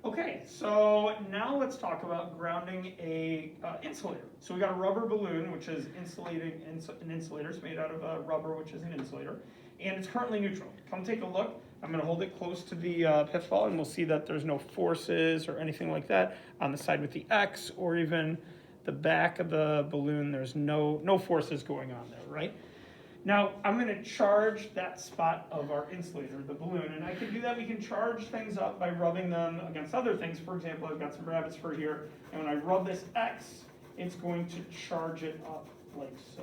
Okay, so now let's talk about grounding a insulator. So we got a rubber balloon, which is insulating, an insulator. It's made out of rubber, which is an insulator, and it's currently neutral. Come take a look. I'm going to hold it close to the pith ball, and we'll see that there's no forces or anything like that on the side with the X, or even the back of the balloon. There's no forces going on there, right? Now, I'm going to charge that spot of our insulator, the balloon, and I can do that. We can charge things up by rubbing them against other things. For example, I've got some rabbit's fur here, and when I rub this X, it's going to charge it up like so.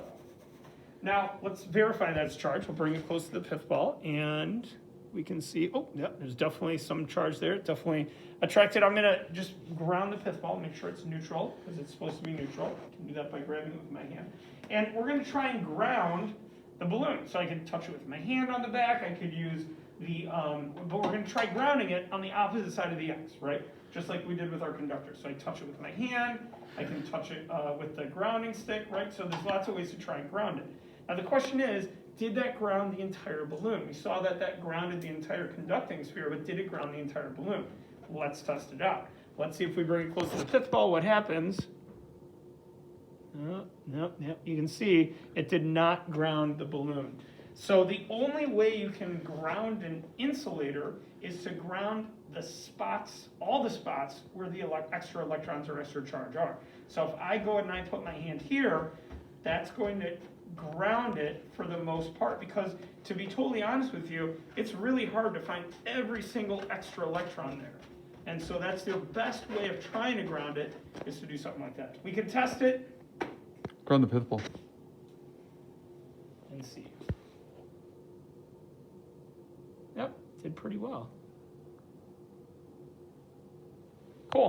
Now, let's verify that it's charged. We'll bring it close to the pith ball, and we can see, oh, yeah, there's definitely some charge there. It definitely attracted. I'm going to just ground the pith ball, make sure it's neutral, because it's supposed to be neutral. I can do that by grabbing it with my hand. And we're going to try and ground the balloon. So I can touch it with my hand on the back. I could use the, but we're going to try grounding it on the opposite side of the X, right? Just like we did with our conductor. So I touch it with my hand. I can touch it with the grounding stick, right? So there's lots of ways to try and ground it. Now the question is, did that ground the entire balloon? We saw that that grounded the entire conducting sphere, but did it ground the entire balloon? Let's test it out. Let's see if we bring it close to the pith ball, what happens. No, you can see it did not ground the balloon. So the only way you can ground an insulator is to ground the spots, all the spots where the extra electrons or extra charge are. So if I go and I put my hand here, that's going to ground it for the most part, because to be totally honest with you, it's really hard to find every single extra electron there. And so that's the best way of trying to ground it, is to do something like that. We can test it. Ground the pith ball. And see. Yep, did pretty well.